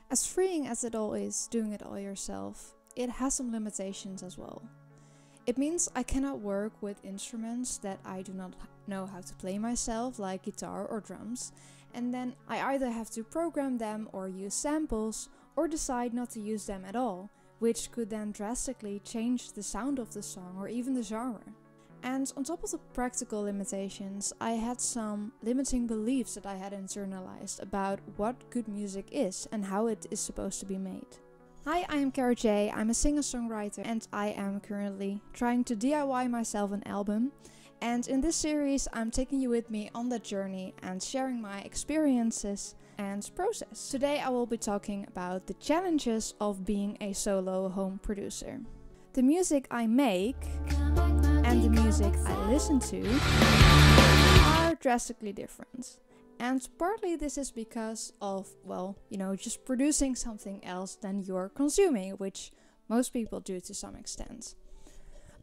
As freeing as it all is, doing it all yourself, it has some limitations as well. It means I cannot work with instruments that I do not know how to play myself, like guitar or drums, and then I either have to program them or use samples, or decide not to use them at all, which could then drastically change the sound of the song or even the genre. And on top of the practical limitations, I had some limiting beliefs that I had internalized about what good music is and how it is supposed to be made. Hi, I am CARO J, I'm a singer-songwriter and I am currently trying to DIY myself an album. And in this series I'm taking you with me on that journey and sharing my experiences and process. Today I will be talking about the challenges of being a solo home producer. The music I make and the music I listen to are drastically different. And partly this is because of, just producing something else than you're consuming, which most people do to some extent.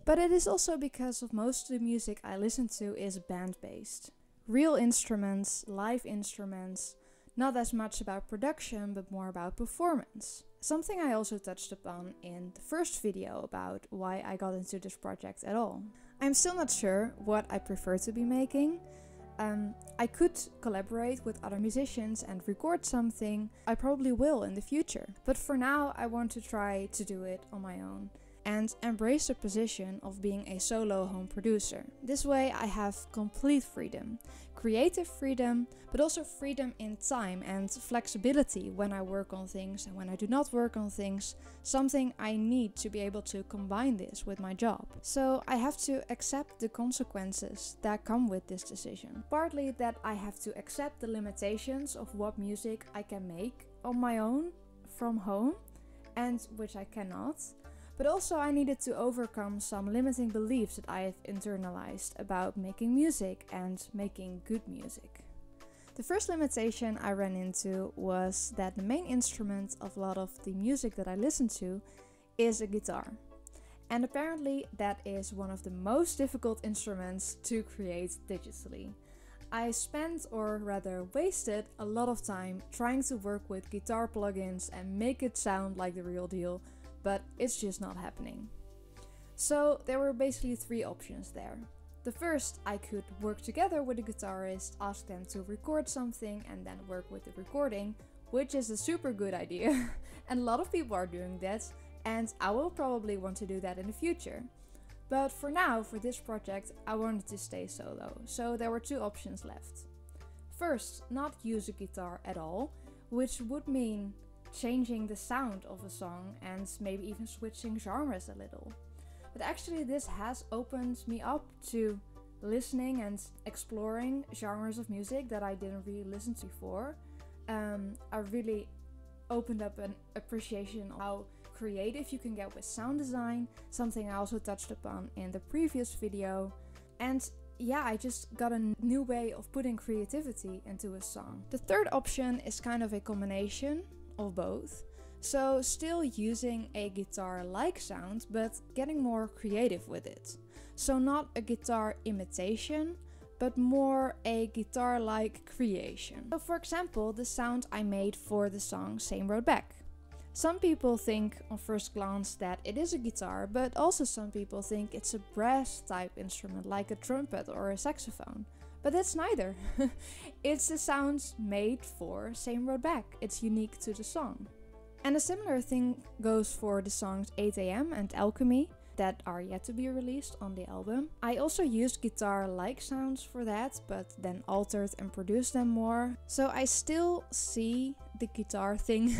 But it is also because of most of the music I listen to is band-based. Real instruments, live instruments, not as much about production, but more about performance. Something I also touched upon in the first video about why I got into this project at all. I'm still not sure what I prefer to be making. I could collaborate with other musicians and record something. I probably will in the future. But for now, I want to try to do it on my own and embrace the position of being a solo home producer. This way I have complete freedom. Creative freedom, but also freedom in time and flexibility when I work on things and when I do not work on things, something I need to be able to combine this with my job. So I have to accept the consequences that come with this decision. Partly that I have to accept the limitations of what music I can make on my own from home and which I cannot. But also I needed to overcome some limiting beliefs that I have internalized about making music and making good music. The first limitation I ran into was that the main instrument of a lot of the music that I listen to is a guitar. And apparently that is one of the most difficult instruments to create digitally. I spent, or rather wasted, a lot of time trying to work with guitar plugins and make it sound like the real deal, but it's just not happening. So there were basically three options there. The first, I could work together with a guitarist, ask them to record something and then work with the recording, which is a super good idea. And a lot of people are doing that, and I will probably want to do that in the future. But for now, for this project, I wanted to stay solo, so there were two options left. First, not use a guitar at all, which would mean changing the sound of a song and maybe even switching genres a little. But actually this has opened me up to listening and exploring genres of music that I didn't really listen to before. I really opened up an appreciation of how creative you can get with sound design, something I also touched upon in the previous video. And yeah, I just got a new way of putting creativity into a song. The third option is kind of a combination of both. So still using a guitar-like sound, but getting more creative with it. So not a guitar imitation, but more a guitar-like creation. So for example, the sound I made for the song Same Road Back. Some people think on first glance that it is a guitar, but also some people think it's a brass type instrument like a trumpet or a saxophone. But that's neither. It's the sound made for Same Road Back. It's unique to the song. And a similar thing goes for the songs 8 AM and Alchemy that are yet to be released on the album. I also used guitar-like sounds for that, but then altered and produced them more. So I still see the guitar thing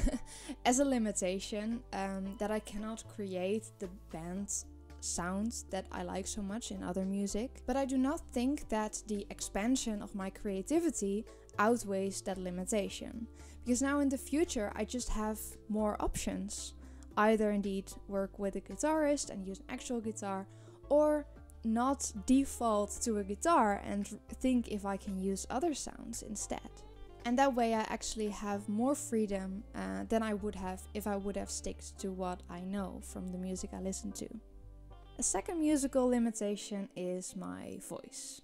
as a limitation, that I cannot create the band sounds that I like so much in other music. But I do not think that the expansion of my creativity outweighs that limitation. Because now in the future I just have more options. Either indeed work with a guitarist and use an actual guitar, or not default to a guitar and think if I can use other sounds instead. And that way I actually have more freedom than I would have if I would have stuck to what I know from the music I listen to. A second musical limitation is my voice.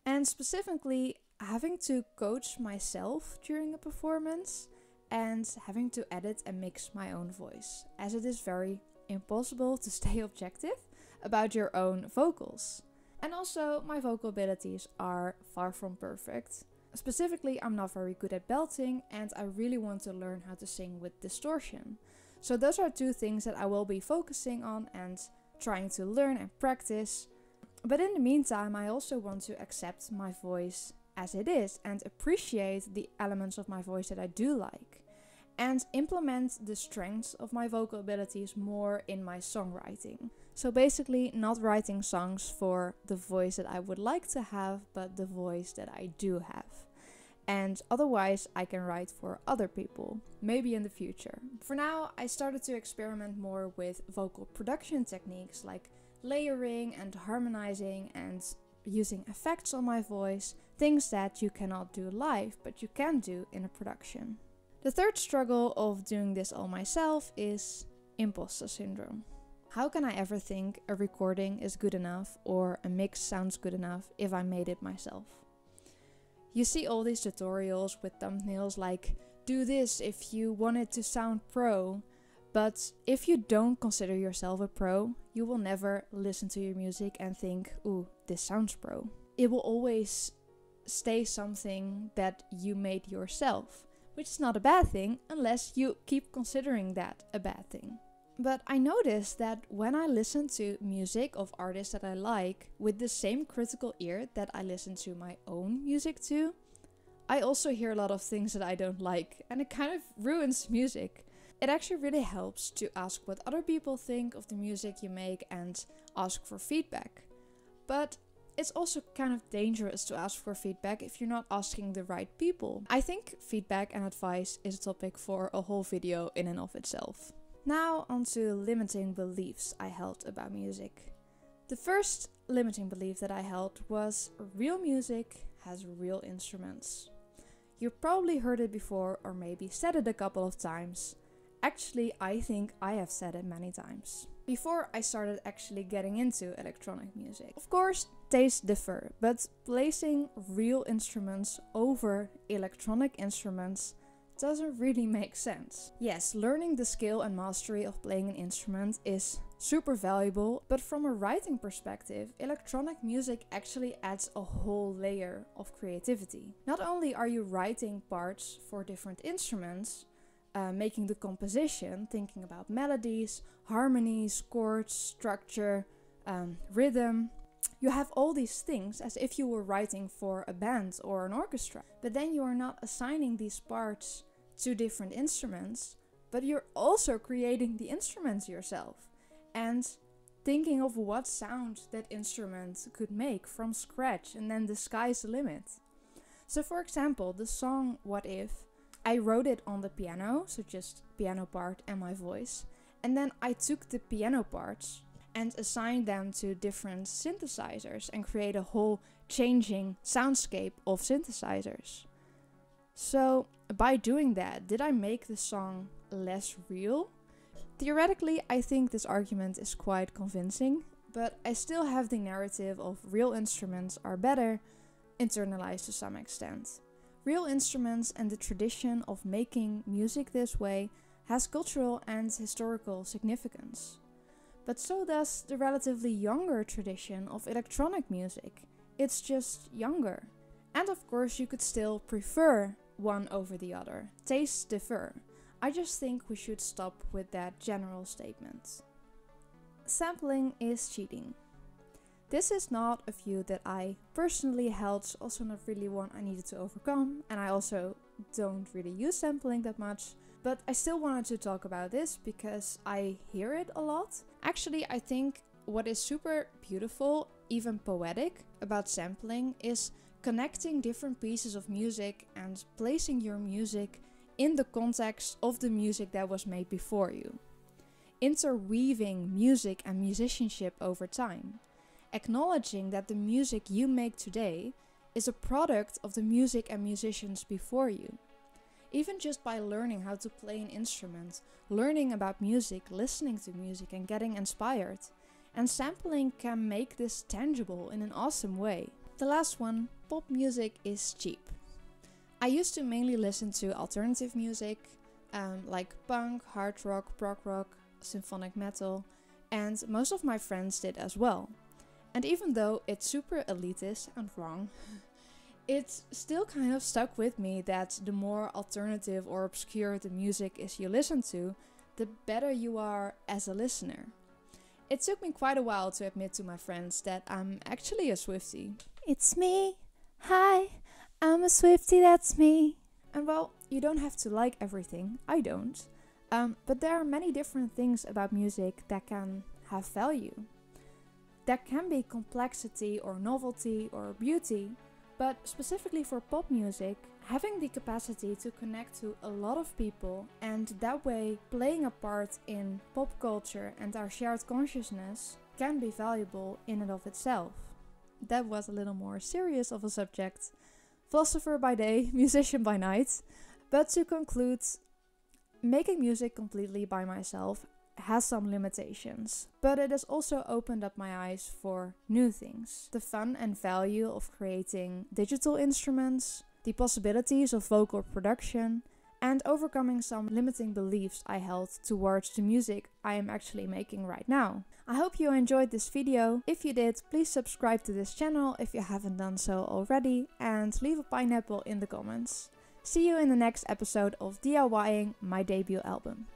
And specifically having to coach myself during a performance and having to edit and mix my own voice, as it is very impossible to stay objective about your own vocals. And also, my vocal abilities are far from perfect. Specifically, I'm not very good at belting, and I really want to learn how to sing with distortion. So those are two things that I will be focusing on and trying to learn and practice. But in the meantime, I also want to accept my voice as it is and appreciate the elements of my voice that I do like, and implement the strengths of my vocal abilities more in my songwriting. So basically, not writing songs for the voice that I would like to have, but the voice that I do have. And otherwise, I can write for other people, maybe in the future. For now, I started to experiment more with vocal production techniques like layering and harmonizing and using effects on my voice, things that you cannot do live, but you can do in a production. The third struggle of doing this all myself is imposter syndrome. How can I ever think a recording is good enough or a mix sounds good enough if I made it myself? You see all these tutorials with thumbnails like, do this if you want it to sound pro, but if you don't consider yourself a pro, you will never listen to your music and think, ooh, this sounds pro. It will always stay something that you made yourself, which is not a bad thing unless you keep considering that a bad thing. But I noticed that when I listen to music of artists that I like with the same critical ear that I listen to my own music to, I also hear a lot of things that I don't like, and it kind of ruins music. It actually really helps to ask what other people think of the music you make and ask for feedback. But it's also kind of dangerous to ask for feedback if you're not asking the right people. I think feedback and advice is a topic for a whole video in and of itself. Now onto limiting beliefs I held about music. The first limiting belief that I held was real music has real instruments. You probably heard it before or maybe said it a couple of times. Actually, I think I have said it many times. Before I started actually getting into electronic music. Of course, tastes differ, but placing real instruments over electronic instruments doesn't really make sense. Yes, learning the skill and mastery of playing an instrument is super valuable, but from a writing perspective, electronic music actually adds a whole layer of creativity. Not only are you writing parts for different instruments, making the composition, thinking about melodies, harmonies, chords, structure, rhythm. You have all these things as if you were writing for a band or an orchestra. But then you are not assigning these parts to different instruments, but you're also creating the instruments yourself and thinking of what sound that instrument could make from scratch, and then the sky's the limit. So for example, the song What If, I wrote it on the piano, so just piano part and my voice, and then I took the piano parts and assigned them to different synthesizers and create a whole changing soundscape of synthesizers. So by doing that, did I make the song less real? Theoretically, I think this argument is quite convincing, but I still have the narrative of real instruments are better, internalized to some extent. Real instruments and the tradition of making music this way has cultural and historical significance. But so does the relatively younger tradition of electronic music. It's just younger. And of course you could still prefer one over the other. Tastes differ. I just think we should stop with that general statement. Sampling is cheating. This is not a view that I personally held, also not really one I needed to overcome, and I also don't really use sampling that much, but I still wanted to talk about this because I hear it a lot. Actually, I think what is super beautiful, even poetic, about sampling is connecting different pieces of music and placing your music in the context of the music that was made before you. Interweaving music and musicianship over time. Acknowledging that the music you make today is a product of the music and musicians before you. Even just by learning how to play an instrument, learning about music, listening to music and getting inspired. And sampling can make this tangible in an awesome way. The last one, pop music is cheap. I used to mainly listen to alternative music, like punk, hard rock, prog rock, symphonic metal, and most of my friends did as well. And even though it's super elitist and wrong, it still kind of stuck with me that the more alternative or obscure the music is you listen to, the better you are as a listener. It took me quite a while to admit to my friends that I'm actually a Swiftie. It's me, hi, I'm a Swiftie, that's me. And well, you don't have to like everything, I don't. But there are many different things about music that can have value. There can be complexity or novelty or beauty, but specifically for pop music, having the capacity to connect to a lot of people and that way playing a part in pop culture and our shared consciousness can be valuable in and of itself. That was a little more serious of a subject. Philosopher by day, musician by night. But to conclude, making music completely by myself has some limitations, but it has also opened up my eyes for new things. The fun and value of creating digital instruments, the possibilities of vocal production, and overcoming some limiting beliefs I held towards the music I am actually making right now. I hope you enjoyed this video. If you did, please subscribe to this channel if you haven't done so already, and leave a pineapple in the comments. See you in the next episode of DIYing my debut album.